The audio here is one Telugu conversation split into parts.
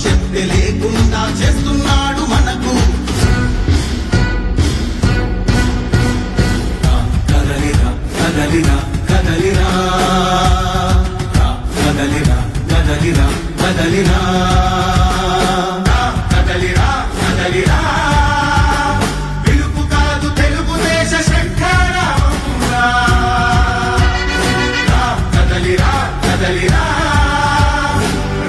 భవిష్యత్తు లేకుండా చేస్తున్నాడు మనకు. కదలిరా కదలిరా కదలిరా కదలిరా కదలిరా కదలిరా కదలిరా కదలిరా పిలుపు కాదు తెలుగుదేశ శంఖారావంగా. కదలిరా కదలిరా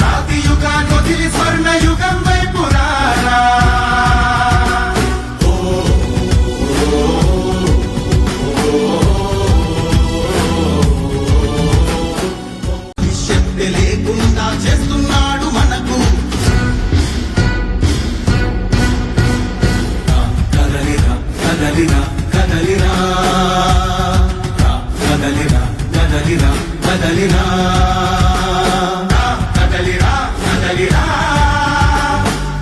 రాతి యుగాన్ని వదిలి స్వర్ణ యుగం వైపు రారా. భవిష్యత్తు లేకుండా చేస్తున్నాడు మనకు. కదలిరా కదలిరా కదలిరా కదలిరా కదలిరా కదలిరా కదలిరా కదలిరా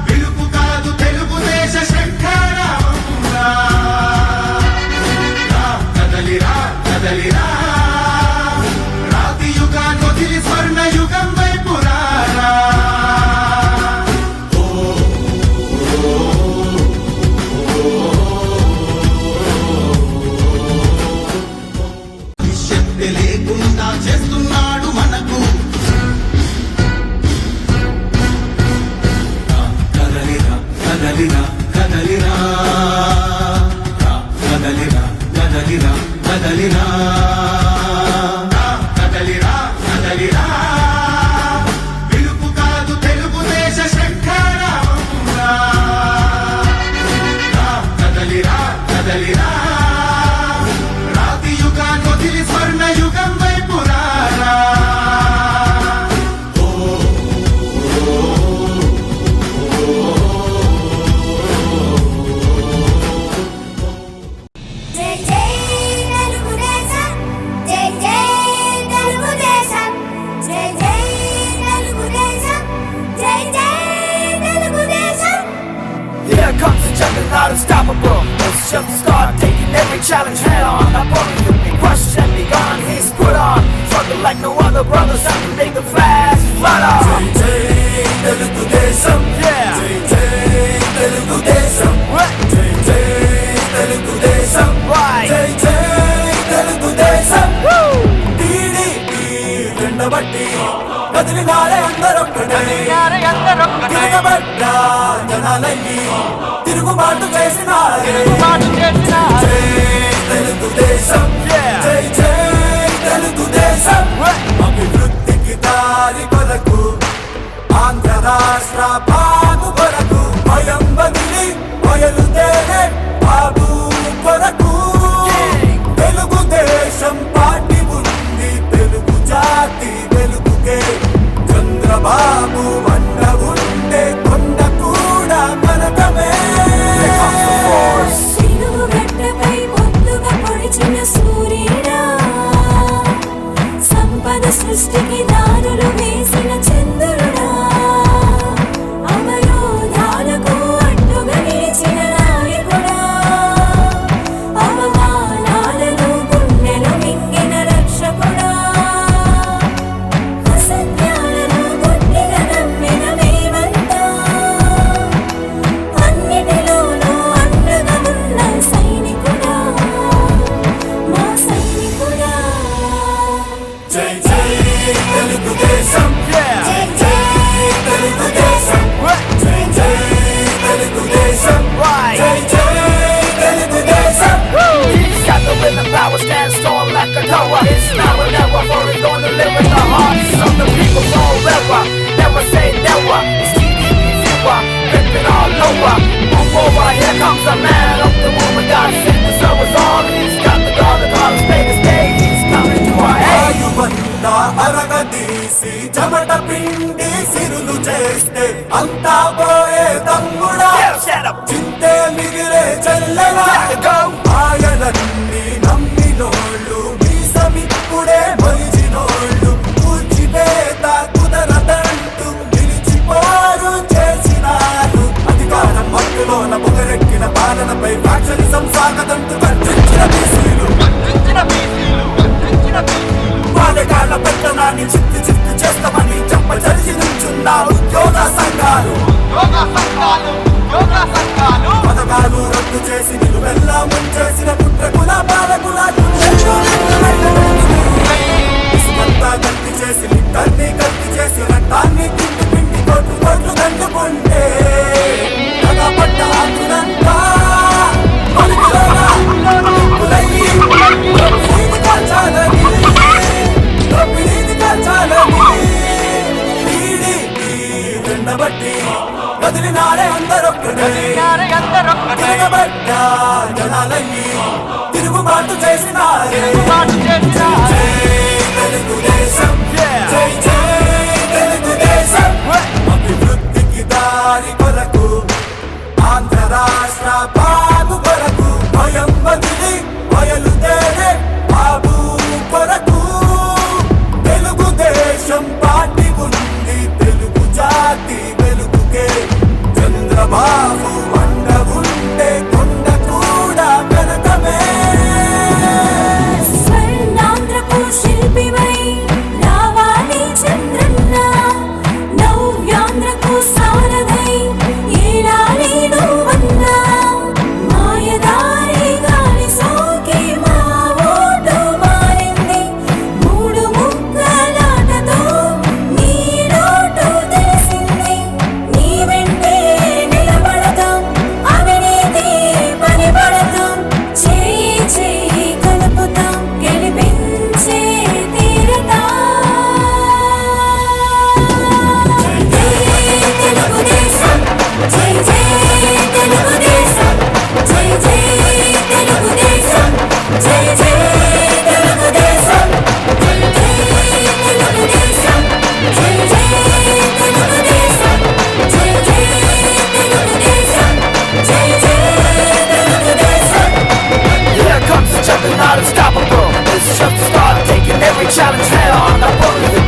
పిలుపు కాదు తెలుగుదేశ శంఖారావంగా. కదలిరా కదలిరా రాతి యుగాన్ని వదిలి స్వర్ణ యుగం వైపు రారా. భవిష్యత్తు లేకుండా చేస్తున్నాడు మనకు. కదలిరా కదలిరా కదలిరా కదలిరా కదలిరా కదలిరా కదలిరా కదలిరా పిలుపు కాదు తెలుగుదేశ శంఖారావంగా. కదలిరా కదలిరా రాతి యుగాన్ని వదిలి స్వర్ణ యుగం వైపు రారా. జై జై తెలుగుదేశం జై జై తెలుగుదేశం జై జై తెలుగుదేశం జై జై Telugu Desam. Here comes the juggernaut, unstoppable. It's just a start, taking every challenge head on. Not only will be crushed and be gone, he's put on. Struggle like no other brothers, have to make the fast flat on. Jai Jai Telugudesam, yeah. Jai Jai Telugudesam, right. Jai Jai Telugudesam, right. Jai Jai Telugudesam, woo. TDP రెండబట్టి కదిలినారే అందరొక్కటే తిరగబడ్డా జనాలయ్యి తిరుగుబాటు చేసినారే. జై తెలుగుదేశం జై జై తెలుగుదేశం అభివృద్ధికి దారి కొరకు ఆంధ్ర రాష్ట్ర బాగు కొరకు భయం బదిలి బయలుదేరే బాబు కొరకు. తెలుగుదేశం పార్టీ ఉంది తెలుగు జాతి వెలుగుకే. చంద్రబాబు వల్ల ఉండే కొండ కూడా కనకమే. తెలుగు గడ్డపై ముద్దుగా పొడిచిన సూర్యుడా, సంపద సృష్టికి దారులు వేసిన చంద్రుడా, అవరోధాలకు అడ్డుగా నిలిచిన నాయకుడా, అవమానాలను గుండెలు మింగిన రక్షకుడా, అసత్యాలను గుడ్డిగా నమ్మిన మేమంతా, అన్నిటిలోనూ అండగా ఉన్న సైనికుడా, మా సైనికుడా. జై జై తెలుగుదేశం జై జై తెలుగుదేశం జై జై తెలుగుదేశం జై జై Telugu Desam. He's got the rhythm power, stand strong like a tower. It's now or never, for he's gonna live in the hearts of the people forever. Never say never, it's TDP fewer, ripping all over. Move over, here comes a man of the woman, God sent to serve us all. He's got the God of all, stay to stay, he's coming to our aid. ఆయువంతా అరగదీసి చెమట పిండి సిరులు చేస్తే అంతా పోయే తమ్ముడా. చింతే మిగిలే చెల్లెలా. ఆయనన్ని నమ్మినోళ్ళు మీసమిప్పుడే మొలిచినోళ్ళు కూర్చివేత కుదరదంటూ నిలిచిపోరు చేసినారు. అధికారం మత్తులోన పొగరెక్కిన పాలనపై ఫ్యాక్షనిజం సాగదంటూ కట్టించిన బీసీలు పాదకాల పెత్తనాన్ని చిత్తు చిత్తు చేస్తామని చెప్ప జరిగి నుంచున్న ఉద్యోగ సంఘాలు. సంఘాలు ఉద్యోగ సంఘాలు పథకాలు రద్దు చేసి నిలువెల్లా ముంచేసిన కుట్రకుల పాలకుల ఇసుకంతా కత్తి చేసి లిక్కర్ని కత్తి చేసి రక్తాన్ని పిండి పిండి కోట్లు కోట్లు దండుకుంటే పడ్డ ఆకులంతా బట్టి కదిలినారే అందరొక్కడే తిరగబడ్డ జనాలయ్యి తిరుగుబాటు చేసినారే జై తెలుగుదేశం జై జై తెలుగుదేశం అభివృద్ధికి దారి కొరకు ఆంధ్ర రాష్ట్ర బాబు కొరకు భయం వదిలి బయలుదేరే బాబు కొరకు తెలుగుదేశం పార్టీ ఉంది తెలుగు జాతి వెలుగుకే చంద్రబాబు అండ ఉండే కొండ కూడా వెనకమే స్వర్ణాంధ్రకు శిల్పివై రావాలి చంద్రన్న నవ్యాంధ్రకు సారథై ఏలాలి నువ్వన్నా మాయదారి గాలి సోకి మా ఓటు మారింది మూడు ముక్కలాటతో నీ లోటు తెలిసింది నీ వెంటే నిలబడతాం అవినీతి పనిపడతాం చేయి చేయి కలుపుతాం గెలిపించే తీరతాం జై తెలుగుదేశం జై జై తెలుగుదేశం జై జై తెలుగుదేశం జై జై తెలుగుదేశం జై జై తెలుగుదేశం జై జై తెలుగుదేశం జై జై తెలుగుదేశం జై జై Telugu Desam Here comes the juggernaut, unstoppable. It's just the start, taking every challenge head on. Not only the